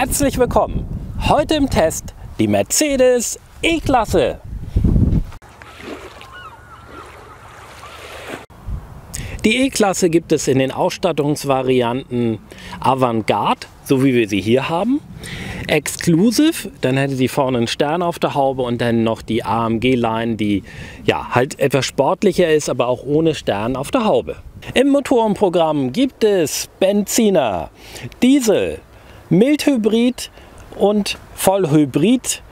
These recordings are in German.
Herzlich willkommen! Heute im Test die Mercedes E-Klasse. Die E-Klasse gibt es in den Ausstattungsvarianten Avantgarde, so wie wir sie hier haben, Exclusive, dann hätte sie vorne einen Stern auf der Haube und dann noch die AMG-Line, die ja halt etwas sportlicher ist, aber auch ohne Stern auf der Haube. Im Motorenprogramm gibt es Benziner, Diesel, Mildhybrid und Vollhybrid.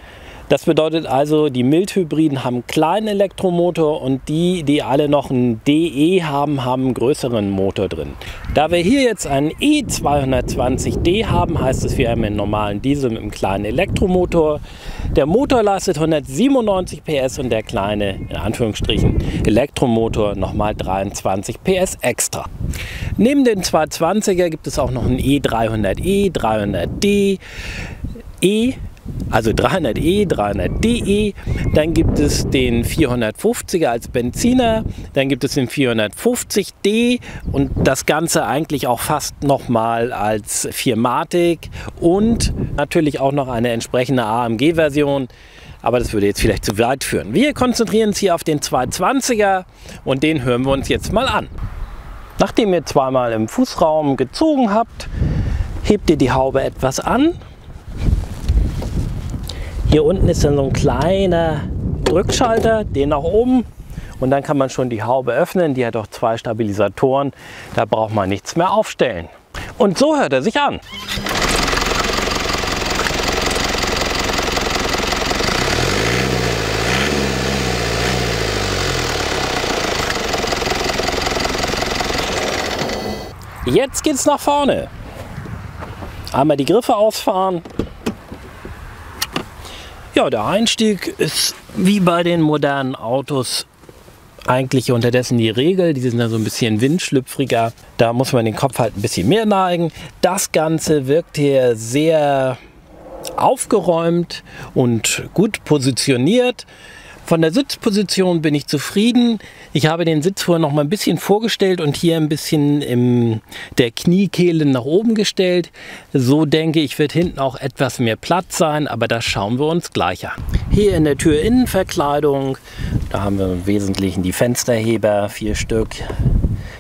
Das bedeutet also, die Mildhybriden haben einen kleinen Elektromotor und die alle noch einen DE haben einen größeren Motor drin. Da wir hier jetzt einen E220D haben, heißt es, wir haben einen normalen Diesel mit einem kleinen Elektromotor. Der Motor leistet 197 PS und der kleine, in Anführungsstrichen, Elektromotor nochmal 23 PS extra. Neben den 220er gibt es auch noch einen E300E, 300D, also 300E, 300DE, dann gibt es den 450er als Benziner, dann gibt es den 450D und das Ganze eigentlich auch fast nochmal als 4matic und natürlich auch noch eine entsprechende AMG-Version, aber das würde jetzt vielleicht zu weit führen. Wir konzentrieren uns hier auf den 220er und den hören wir uns jetzt mal an. Nachdem ihr zweimal im Fußraum gezogen habt, hebt ihr die Haube etwas an. Hier unten ist dann so ein kleiner Drückschalter, den nach oben und dann kann man schon die Haube öffnen. Die hat auch zwei Stabilisatoren, da braucht man nichts mehr aufstellen. Und so hört er sich an. Jetzt geht's nach vorne. Einmal die Griffe ausfahren. Ja, der Einstieg ist wie bei den modernen Autos eigentlich unterdessen die Regel. Die sind da so ein bisschen windschlüpfriger. Da muss man den Kopf halt ein bisschen mehr neigen. Das Ganze wirkt hier sehr aufgeräumt und gut positioniert. Von der Sitzposition bin ich zufrieden. Ich habe den Sitz vorher noch mal ein bisschen vorgestellt und hier ein bisschen in der Kniekehle nach oben gestellt. So denke ich, wird hinten auch etwas mehr Platz sein, aber das schauen wir uns gleich an. Hier in der Türinnenverkleidung, da haben wir im Wesentlichen die Fensterheber, 4 Stück,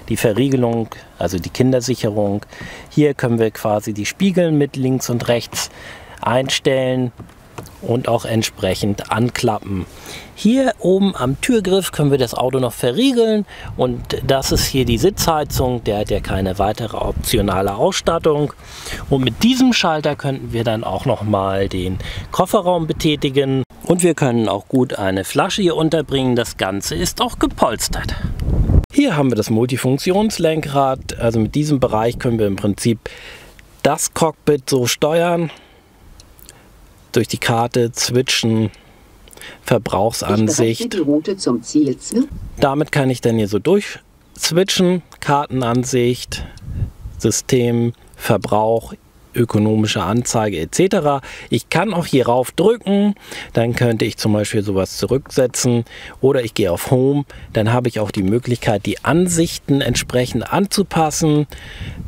die Verriegelung, also die Kindersicherung. Hier können wir quasi die Spiegel mit links und rechts einstellen und auch entsprechend anklappen. Hier oben am Türgriff können wir das Auto noch verriegeln und das ist hier die Sitzheizung, der hat ja keine weitere optionale Ausstattung und mit diesem Schalter könnten wir dann auch noch mal den Kofferraum betätigen und wir können auch gut eine Flasche hier unterbringen, das Ganze ist auch gepolstert. Hier haben wir das Multifunktionslenkrad, also mit diesem Bereich können wir im Prinzip das Cockpit so steuern. Durch die Karte switchen, Verbrauchsansicht. Die Route zum Ziel. Damit kann ich dann hier so durchswitchen, Kartenansicht, System, Verbrauch, ökonomische Anzeige etc. Ich kann auch hier rauf drücken, dann könnte ich zum Beispiel sowas zurücksetzen oder ich gehe auf Home, dann habe ich auch die Möglichkeit, die Ansichten entsprechend anzupassen.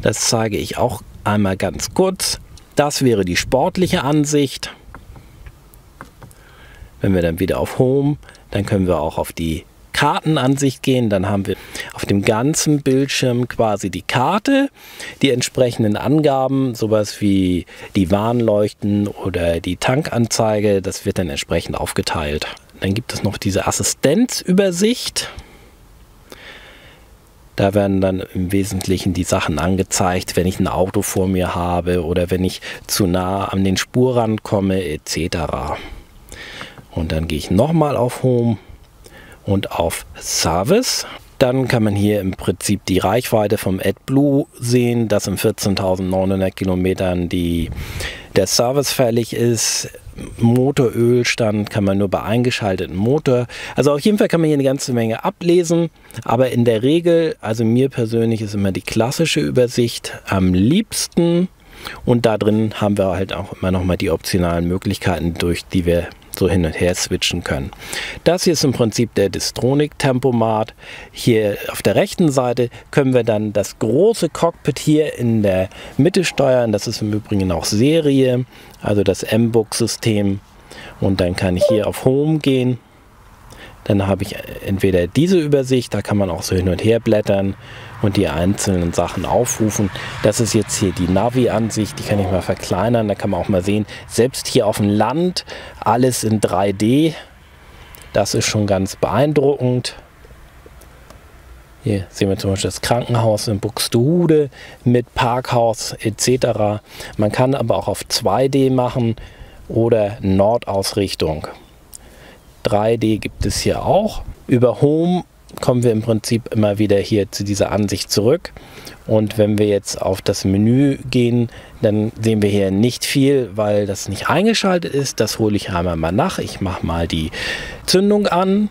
Das zeige ich auch einmal ganz kurz. Das wäre die sportliche Ansicht. Wenn wir dann wieder auf Home, dann können wir auch auf die Kartenansicht gehen. Dann haben wir auf dem ganzen Bildschirm quasi die Karte, die entsprechenden Angaben, sowas wie die Warnleuchten oder die Tankanzeige. Das wird dann entsprechend aufgeteilt. Dann gibt es noch diese Assistenzübersicht. Da werden dann im Wesentlichen die Sachen angezeigt, wenn ich ein Auto vor mir habe oder wenn ich zu nah an den Spurrand komme etc. Und dann gehe ich nochmal auf Home und auf Service. Dann kann man hier im Prinzip die Reichweite vom AdBlue sehen, dass in 14.900 Kilometern der Service fällig ist. Motorölstand kann man nur bei eingeschaltetem Motor. Also auf jeden Fall kann man hier eine ganze Menge ablesen. Aber in der Regel, also mir persönlich ist immer die klassische Übersicht am liebsten. Und da drin haben wir halt auch immer noch mal die optionalen Möglichkeiten, durch die wir so hin und her switchen können. Das hier ist im Prinzip der Distronic-Tempomat. Hier auf der rechten Seite können wir dann das große Cockpit hier in der Mitte steuern. Das ist im Übrigen auch Serie, also das M-Book-System. Und dann kann ich hier auf Home gehen. Dann habe ich entweder diese Übersicht, da kann man auch so hin und her blättern und die einzelnen Sachen aufrufen. Das ist jetzt hier die Navi-Ansicht, die kann ich mal verkleinern. Da kann man auch mal sehen, selbst hier auf dem Land, alles in 3D. Das ist schon ganz beeindruckend. Hier sehen wir zum Beispiel das Krankenhaus in Buxtehude mit Parkhaus etc. Man kann aber auch auf 2D machen oder Nordausrichtung. 3D gibt es hier auch. Über Home kommen wir im Prinzip immer wieder hier zu dieser Ansicht zurück. Und wenn wir jetzt auf das Menü gehen, dann sehen wir hier nicht viel, weil das nicht eingeschaltet ist. Das hole ich einmal mal nach. Ich mache mal die Zündung an.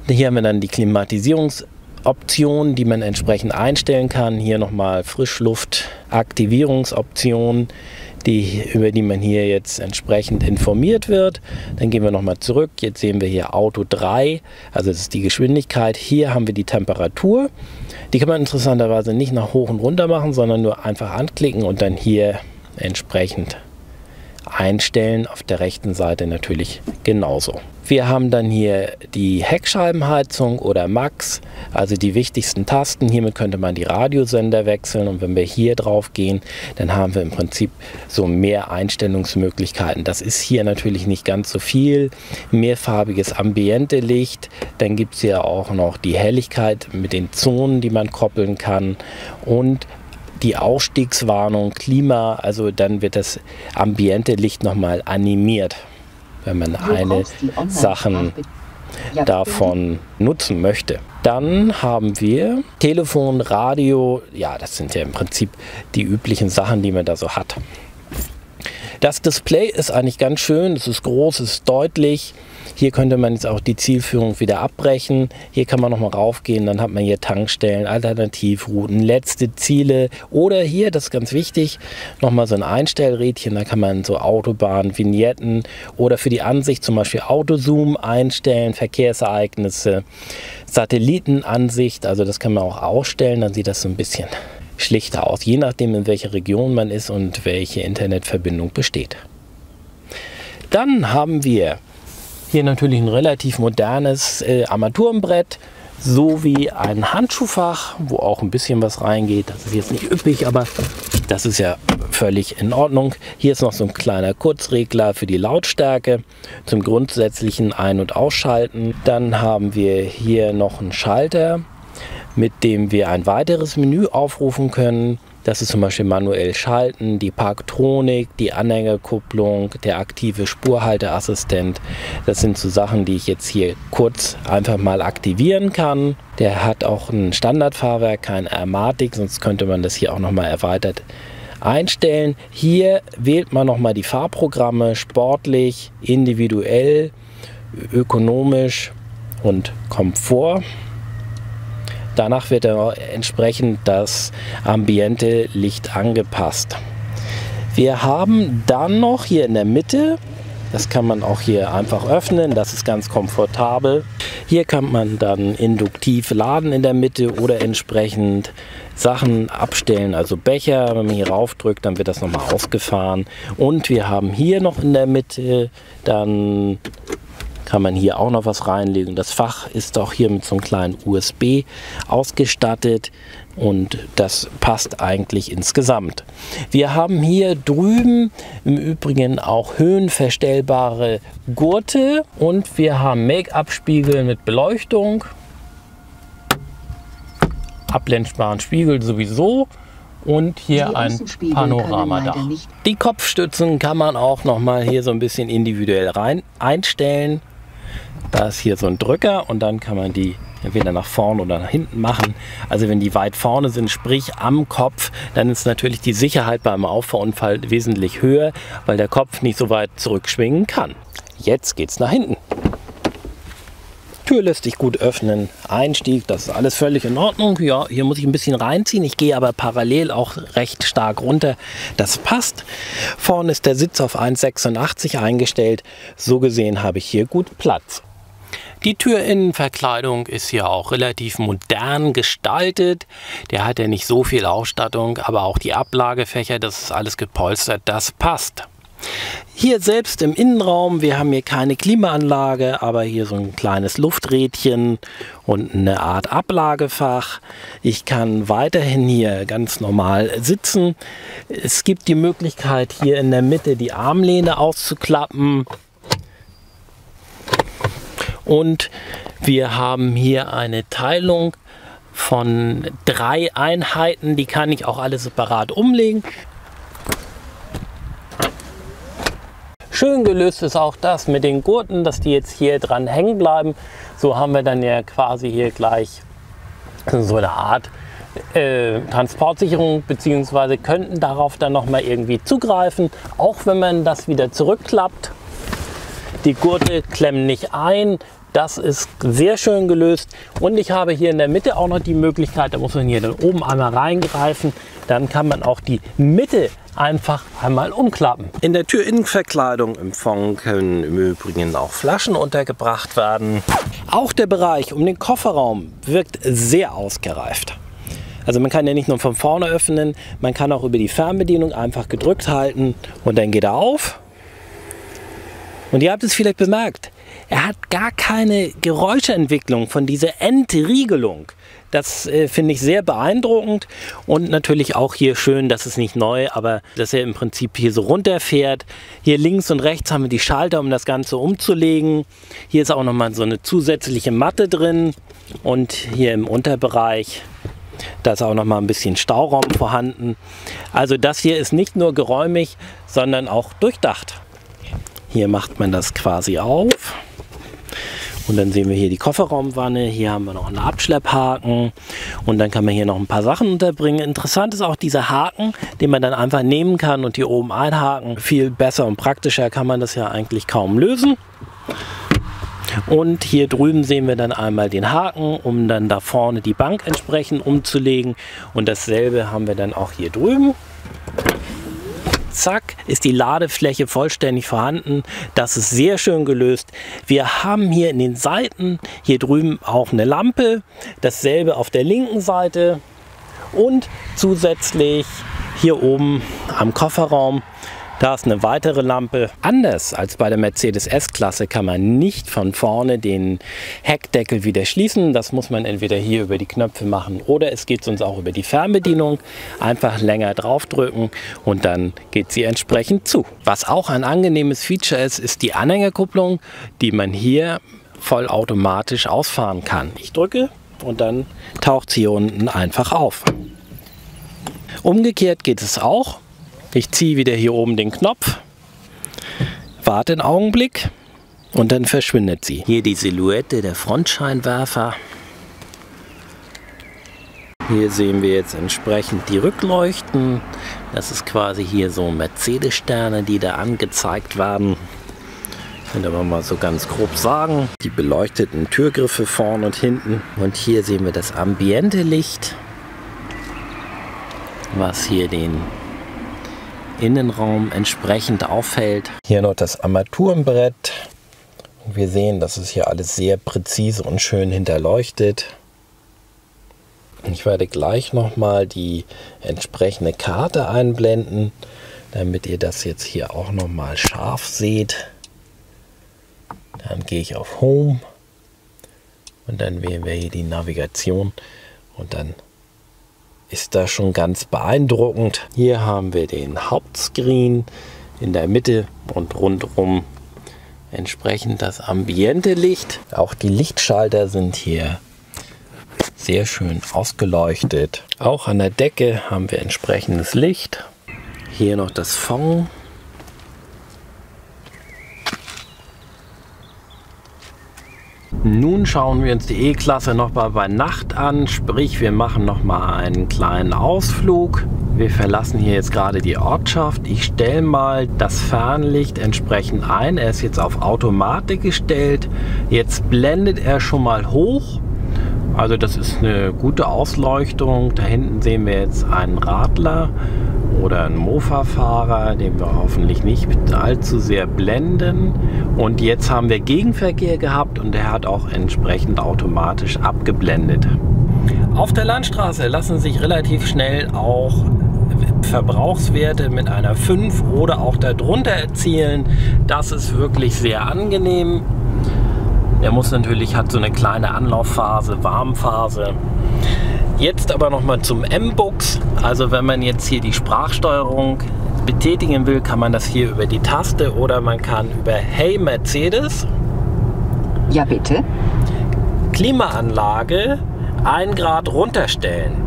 Hier haben wir dann die Klimatisierungsoptionen, die man entsprechend einstellen kann. Hier nochmal Frischluft-Aktivierungsoptionen, über die man hier jetzt entsprechend informiert wird. Dann gehen wir nochmal zurück. Jetzt sehen wir hier Auto 3, also das ist die Geschwindigkeit. Hier haben wir die Temperatur. Die kann man interessanterweise nicht nach hoch und runter machen, sondern nur einfach anklicken und dann hier entsprechend einstellen. Auf der rechten Seite natürlich genauso. Wir haben dann hier die Heckscheibenheizung oder Max, also die wichtigsten Tasten. Hiermit könnte man die Radiosender wechseln und wenn wir hier drauf gehen, dann haben wir im Prinzip so mehr Einstellungsmöglichkeiten. Das ist hier natürlich nicht ganz so viel. Mehrfarbiges Ambiente-Licht, dann gibt es hier auch noch die Helligkeit mit den Zonen, die man koppeln kann und die Ausstiegswarnung, Klima, also dann wird das Ambiente-Licht nochmal animiert, wenn man eine Sachen davon nutzen möchte. Dann haben wir Telefon, Radio, ja, das sind ja im Prinzip die üblichen Sachen, die man da so hat. Das Display ist eigentlich ganz schön, es ist groß, es ist deutlich. Hier könnte man jetzt auch die Zielführung wieder abbrechen. Hier kann man nochmal raufgehen, dann hat man hier Tankstellen, Alternativrouten, letzte Ziele oder hier, das ist ganz wichtig, nochmal so ein Einstellrädchen, da kann man so Autobahn, Vignetten oder für die Ansicht zum Beispiel Autozoom einstellen, Verkehrsereignisse, Satellitenansicht, also das kann man auch ausstellen, dann sieht das so ein bisschen schlichter aus, je nachdem in welcher Region man ist und welche Internetverbindung besteht. Dann haben wir hier natürlich ein relativ modernes Armaturenbrett sowie ein Handschuhfach, wo auch ein bisschen was reingeht. Das ist jetzt nicht üppig, aber das ist ja völlig in Ordnung. Hier ist noch so ein kleiner Kurzregler für die Lautstärke zum grundsätzlichen Ein- und Ausschalten. Dann haben wir hier noch einen Schalter, mit dem wir ein weiteres Menü aufrufen können. Das ist zum Beispiel manuell schalten, die Parktronik, die Anhängerkupplung, der aktive Spurhalteassistent. Das sind so Sachen, die ich jetzt hier kurz einfach mal aktivieren kann. Der hat auch ein Standardfahrwerk, kein Ermatic, sonst könnte man das hier auch nochmal erweitert einstellen. Hier wählt man nochmal die Fahrprogramme, sportlich, individuell, ökonomisch und Komfort. Danach wird dann entsprechend das Ambiente-Licht angepasst. Wir haben dann noch hier in der Mitte, das kann man auch hier einfach öffnen, das ist ganz komfortabel. Hier kann man dann induktiv laden in der Mitte oder entsprechend Sachen abstellen, also Becher. Wenn man hier raufdrückt, dann wird das nochmal ausgefahren. Und wir haben hier noch in der Mitte, dann kann man hier auch noch was reinlegen. Das Fach ist auch hier mit so einem kleinen USB ausgestattet und das passt eigentlich insgesamt. Wir haben hier drüben im Übrigen auch höhenverstellbare Gurte und wir haben Make-up-Spiegel mit Beleuchtung, abblendbaren Spiegel sowieso und hier ein Panoramadach. Die Kopfstützen kann man auch noch mal hier so ein bisschen individuell einstellen. Da ist hier so ein Drücker und dann kann man die entweder nach vorne oder nach hinten machen. Also wenn die weit vorne sind, sprich am Kopf, dann ist natürlich die Sicherheit beim Auffahrunfall wesentlich höher, weil der Kopf nicht so weit zurückschwingen kann. Jetzt geht's nach hinten. Tür lässt sich gut öffnen, Einstieg, das ist alles völlig in Ordnung. Ja, hier muss ich ein bisschen reinziehen, ich gehe aber parallel auch recht stark runter, das passt. Vorne ist der Sitz auf 1,86 eingestellt, so gesehen habe ich hier gut Platz. Die Türinnenverkleidung ist hier auch relativ modern gestaltet. Der hat ja nicht so viel Ausstattung, aber auch die Ablagefächer, das ist alles gepolstert, das passt. Hier selbst im Innenraum, wir haben hier keine Klimaanlage, aber hier so ein kleines Lufträdchen und eine Art Ablagefach. Ich kann weiterhin hier ganz normal sitzen. Es gibt die Möglichkeit, hier in der Mitte die Armlehne auszuklappen. Und wir haben hier eine Teilung von 3 Einheiten, die kann ich auch alle separat umlegen. Schön gelöst ist auch das mit den Gurten, dass die jetzt hier dran hängen bleiben. So haben wir dann ja quasi hier gleich so eine Art Transportsicherung, beziehungsweise könnten darauf dann nochmal irgendwie zugreifen, auch wenn man das wieder zurückklappt. Die Gurte klemmen nicht ein, das ist sehr schön gelöst. Und ich habe hier in der Mitte auch noch die Möglichkeit, da muss man hier dann oben einmal reingreifen, dann kann man auch die Mitte einfach einmal umklappen. In der Türinnenverkleidung im Fond können im Übrigen auch Flaschen untergebracht werden. Auch der Bereich um den Kofferraum wirkt sehr ausgereift. Also man kann ja nicht nur von vorne öffnen, man kann auch über die Fernbedienung einfach gedrückt halten und dann geht er auf. Und ihr habt es vielleicht bemerkt, er hat gar keine Geräuschentwicklung von dieser Entriegelung. Das finde ich sehr beeindruckend und natürlich auch hier schön, das ist nicht neu, aber dass er im Prinzip hier so runterfährt. Hier links und rechts haben wir die Schalter, um das Ganze umzulegen. Hier ist auch nochmal so eine zusätzliche Matte drin und hier im Unterbereich, da ist auch nochmal ein bisschen Stauraum vorhanden. Also das hier ist nicht nur geräumig, sondern auch durchdacht. Hier macht man das quasi auf. Und dann sehen wir hier die Kofferraumwanne, hier haben wir noch einen Abschlepphaken und dann kann man hier noch ein paar Sachen unterbringen. Interessant ist auch dieser Haken, den man dann einfach nehmen kann und hier oben einhaken. Viel besser und praktischer kann man das ja eigentlich kaum lösen. Und hier drüben sehen wir dann einmal den Haken, um dann da vorne die Bank entsprechend umzulegen. Und dasselbe haben wir dann auch hier drüben. Zack, ist die Ladefläche vollständig vorhanden. Das ist sehr schön gelöst. Wir haben hier in den Seiten, hier drüben auch eine Lampe. Dasselbe auf der linken Seite. Und zusätzlich hier oben am Kofferraum, da ist eine weitere Lampe. Anders als bei der Mercedes S-Klasse kann man nicht von vorne den Heckdeckel wieder schließen. Das muss man entweder hier über die Knöpfe machen oder es geht sonst auch über die Fernbedienung. Einfach länger draufdrücken und dann geht sie entsprechend zu. Was auch ein angenehmes Feature ist, ist die Anhängerkupplung, die man hier vollautomatisch ausfahren kann. Ich drücke und dann taucht sie hier unten einfach auf. Umgekehrt geht es auch. Ich ziehe wieder hier oben den Knopf, warte einen Augenblick und dann verschwindet sie. Hier die Silhouette der Frontscheinwerfer. Hier sehen wir jetzt entsprechend die Rückleuchten. Das ist quasi hier so Mercedes-Sterne, die da angezeigt werden. Könnte man mal so ganz grob sagen. Die beleuchteten Türgriffe vorne und hinten. Und hier sehen wir das ambiente Licht, was hier den Innenraum entsprechend auffällt. Hier noch das Armaturenbrett. Und wir sehen, das ist hier alles sehr präzise und schön hinterleuchtet. Ich werde gleich nochmal die entsprechende Karte einblenden, damit ihr das jetzt hier auch nochmal scharf seht. Dann gehe ich auf Home und dann wählen wir hier die Navigation und dann ist das schon ganz beeindruckend. Hier haben wir den Hauptscreen in der Mitte und rundherum entsprechend das ambiente Licht. Auch die Lichtschalter sind hier sehr schön ausgeleuchtet. Auch an der Decke haben wir entsprechendes Licht. Hier noch das Fond. Nun schauen wir uns die E-Klasse nochmal bei Nacht an, sprich wir machen nochmal einen kleinen Ausflug. Wir verlassen hier jetzt gerade die Ortschaft. Ich stelle mal das Fernlicht entsprechend ein. Er ist jetzt auf Automatik gestellt. Jetzt blendet er schon mal hoch. Also das ist eine gute Ausleuchtung. Da hinten sehen wir jetzt einen Radler oder einen Mofa-Fahrer, den wir hoffentlich nicht allzu sehr blenden. Und jetzt haben wir Gegenverkehr gehabt und der hat auch entsprechend automatisch abgeblendet. Auf der Landstraße lassen sich relativ schnell auch Verbrauchswerte mit einer 5 oder auch darunter erzielen. Das ist wirklich sehr angenehm. Der muss natürlich, hat so eine kleine Anlaufphase, Warmphase. Jetzt aber nochmal zum M-Bux. Also wenn man jetzt hier die Sprachsteuerung betätigen will, kann man das hier über die Taste oder man kann über Hey Mercedes. Ja, bitte. Klimaanlage 1 Grad runterstellen.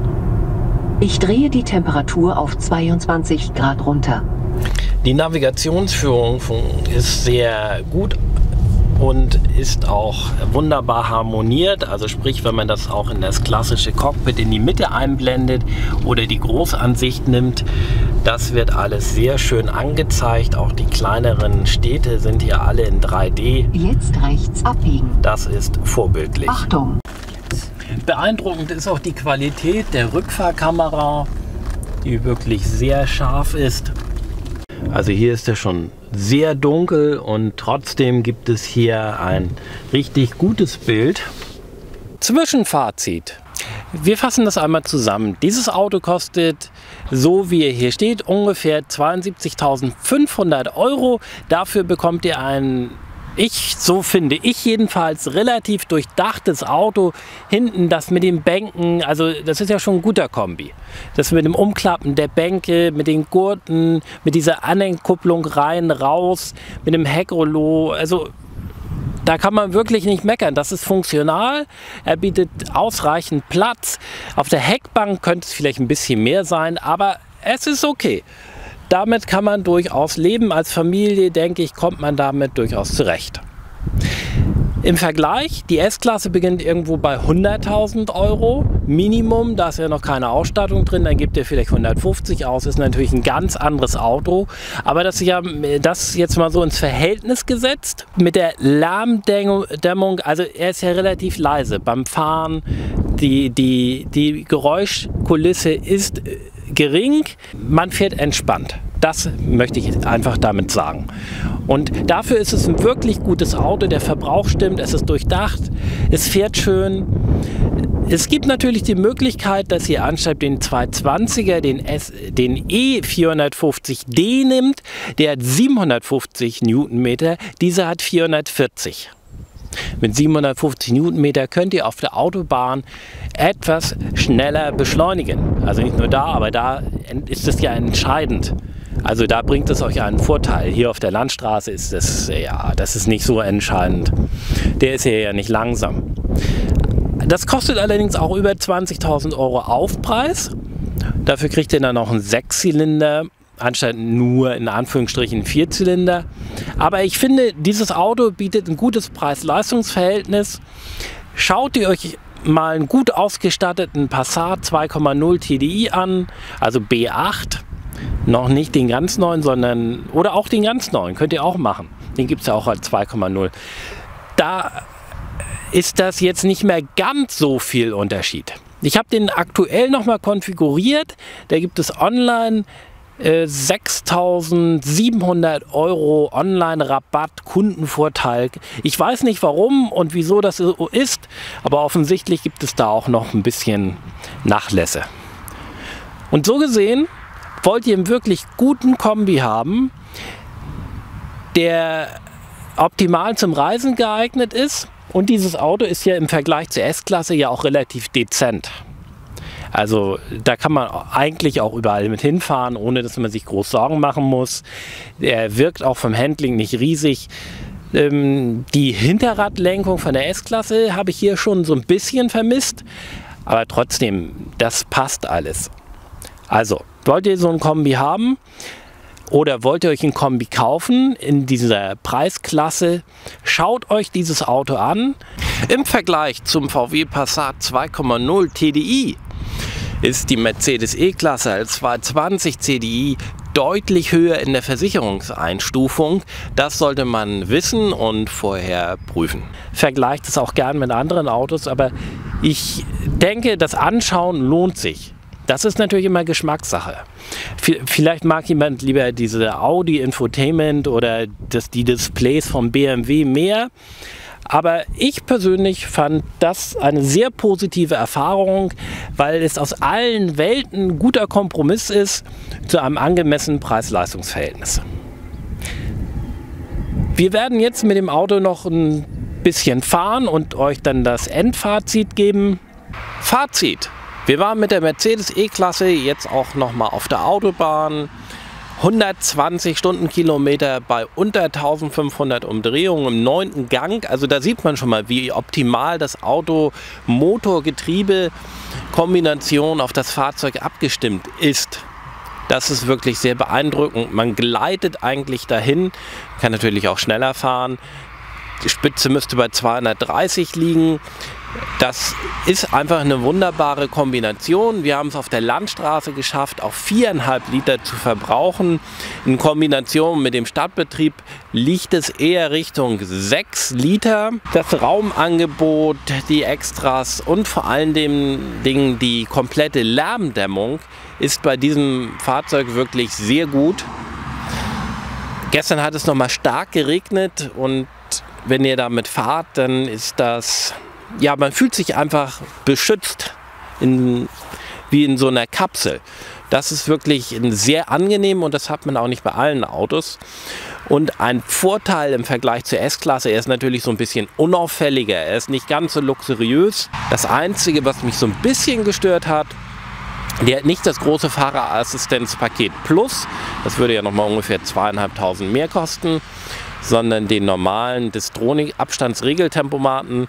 Ich drehe die Temperatur auf 22 Grad runter. Die Navigationsführung ist sehr gut und ist auch wunderbar harmoniert. Also sprich, wenn man das auch in das klassische Cockpit in die Mitte einblendet oder die Großansicht nimmt, das wird alles sehr schön angezeigt. Auch die kleineren Städte sind hier alle in 3D. Jetzt rechts abbiegen. Das ist vorbildlich. Achtung! Beeindruckend ist auch die Qualität der Rückfahrkamera, die wirklich sehr scharf ist. Also hier ist er schon sehr dunkel und trotzdem gibt es hier ein richtig gutes Bild. Zwischenfazit. Wir fassen das einmal zusammen. Dieses Auto kostet, so wie er hier steht, ungefähr 72.500 €. Dafür bekommt ihr ein, so finde ich jedenfalls, relativ durchdachtes Auto. Hinten das mit den Bänken, also das ist ja schon ein guter Kombi. Das mit dem Umklappen der Bänke, mit den Gurten, mit dieser Anhängkupplung rein, raus, mit dem Heckrollo, also da kann man wirklich nicht meckern. Das ist funktional, er bietet ausreichend Platz. Auf der Heckbank könnte es vielleicht ein bisschen mehr sein, aber es ist okay. Damit kann man durchaus leben. Als Familie, denke ich, kommt man damit durchaus zurecht. Im Vergleich, die S-Klasse beginnt irgendwo bei 100.000 € Minimum. Da ist ja noch keine Ausstattung drin, dann gibt ihr vielleicht 150 aus. Ist natürlich ein ganz anderes Auto. Aber das jetzt mal so ins Verhältnis gesetzt. Mit der Lärmdämmung, also er ist ja relativ leise beim Fahren. Die Geräuschkulisse ist gering, man fährt entspannt. Das möchte ich einfach damit sagen. Und dafür ist es ein wirklich gutes Auto. Der Verbrauch stimmt, es ist durchdacht, es fährt schön. Es gibt natürlich die Möglichkeit, dass ihr anstatt den 220er den E450D nimmt. Der hat 750 Newtonmeter, dieser hat 440. Mit 750 Newtonmeter könnt ihr auf der Autobahn etwas schneller beschleunigen. Also nicht nur da, aber da ist es ja entscheidend. Also da bringt es euch einen Vorteil. Hier auf der Landstraße ist das, ja, das ist nicht so entscheidend. Der ist ja nicht langsam. Das kostet allerdings auch über 20.000 € Aufpreis. Dafür kriegt ihr dann noch einen 6-Zylinder, anstatt nur in Anführungsstrichen 4-Zylinder. Aber ich finde, dieses Auto bietet ein gutes Preis-Leistungs-Verhältnis. Schaut ihr euch mal einen gut ausgestatteten Passat 2,0 TDI an, also B8. Noch nicht den ganz neuen, sondern, oder auch den ganz neuen, könnt ihr auch machen. Den gibt es ja auch als 2,0. Da ist das jetzt nicht mehr ganz so viel Unterschied. Ich habe den aktuell nochmal konfiguriert. Da gibt es online 6.700 € Online-Rabatt, Kundenvorteil. Ich weiß nicht warum und wieso das so ist, aber offensichtlich gibt es da auch noch ein bisschen Nachlässe. Und so gesehen, wollt ihr einen wirklich guten Kombi haben, der optimal zum Reisen geeignet ist, und dieses Auto ist ja im Vergleich zur S-Klasse ja auch relativ dezent. Also da kann man eigentlich auch überall mit hinfahren, ohne dass man sich groß Sorgen machen muss. Er wirkt auch vom Handling nicht riesig. Die Hinterradlenkung von der S-Klasse habe ich hier schon so ein bisschen vermisst, aber trotzdem, das passt alles. Also, wollt ihr so ein Kombi haben? Oder wollt ihr euch ein Kombi kaufen in dieser Preisklasse? Schaut euch dieses Auto an. Im Vergleich zum VW Passat 2.0 TDI ist die Mercedes E-Klasse als 220 CDI deutlich höher in der Versicherungseinstufung. Das sollte man wissen und vorher prüfen. Vergleicht es auch gern mit anderen Autos, aber ich denke, das Anschauen lohnt sich. Das ist natürlich immer Geschmackssache. Vielleicht mag jemand lieber diese Audi Infotainment oder die Displays vom BMW mehr. Aber ich persönlich fand das eine sehr positive Erfahrung, weil es aus allen Welten ein guter Kompromiss ist zu einem angemessenen Preis-Leistungs-Verhältnis. Wir werden jetzt mit dem Auto noch ein bisschen fahren und euch dann das Endfazit geben. Fazit: Wir waren mit der Mercedes E-Klasse jetzt auch nochmal auf der Autobahn. 120 Stundenkilometer bei unter 1500 Umdrehungen im 9. Gang. Also da sieht man schon mal, wie optimal das Auto Motor-Getriebe-Kombination auf das Fahrzeug abgestimmt ist. Das ist wirklich sehr beeindruckend. Man gleitet eigentlich dahin, kann natürlich auch schneller fahren. Die Spitze müsste bei 230 liegen. Das ist einfach eine wunderbare Kombination. Wir haben es auf der Landstraße geschafft, auch 4,5 Liter zu verbrauchen. In Kombination mit dem Stadtbetrieb liegt es eher Richtung 6 Liter. Das Raumangebot, die Extras und vor allen Dingen die komplette Lärmdämmung ist bei diesem Fahrzeug wirklich sehr gut. Gestern hat es noch mal stark geregnet und wenn ihr damit fahrt, dann ist das... Ja, man fühlt sich einfach beschützt, wie in so einer Kapsel. Das ist wirklich sehr angenehm und das hat man auch nicht bei allen Autos. Und ein Vorteil im Vergleich zur S-Klasse, er ist natürlich so ein bisschen unauffälliger, er ist nicht ganz so luxuriös. Das Einzige, was mich so ein bisschen gestört hat, der hat nicht das große Fahrerassistenzpaket Plus, das würde ja nochmal ungefähr 2.500 mehr kosten, sondern den normalen Distronic-Abstandsregeltempomaten.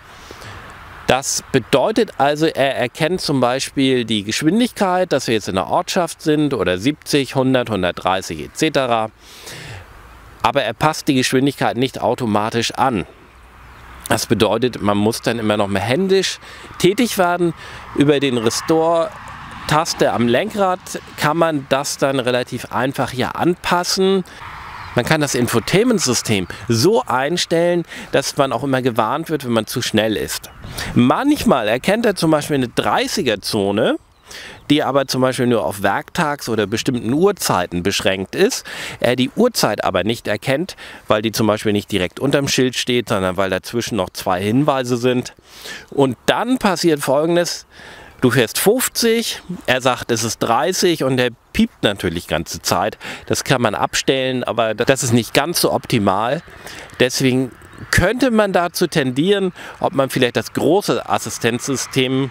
Das bedeutet also, er erkennt zum Beispiel die Geschwindigkeit, dass wir jetzt in der Ortschaft sind oder 70, 100, 130 etc. Aber er passt die Geschwindigkeit nicht automatisch an. Das bedeutet, man muss dann immer noch mal händisch tätig werden. Über den Restore-Taste am Lenkrad kann man das dann relativ einfach hier anpassen. Man kann das Infotainment-System so einstellen, dass man auch immer gewarnt wird, wenn man zu schnell ist. Manchmal erkennt er zum Beispiel eine 30er-Zone, die aber zum Beispiel nur auf Werktags- oder bestimmten Uhrzeiten beschränkt ist. Er die Uhrzeit aber nicht erkennt, weil die zum Beispiel nicht direkt unterm Schild steht, sondern weil dazwischen noch 2 Hinweise sind. Und dann passiert Folgendes: Du fährst 50, er sagt, es ist 30 und er piept natürlich die ganze Zeit. Das kann man abstellen, aber das ist nicht ganz so optimal. Deswegen könnte man dazu tendieren, ob man vielleicht das große Assistenzsystem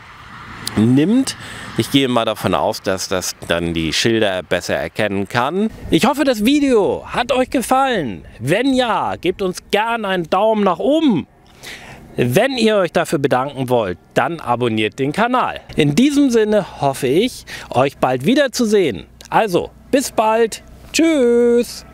nimmt. Ich gehe mal davon aus, dass das dann die Schilder besser erkennen kann. Ich hoffe, das Video hat euch gefallen. Wenn ja, gebt uns gerne einen Daumen nach oben. Wenn ihr euch dafür bedanken wollt, dann abonniert den Kanal. In diesem Sinne hoffe ich, euch bald wiederzusehen. Also, bis bald. Tschüss.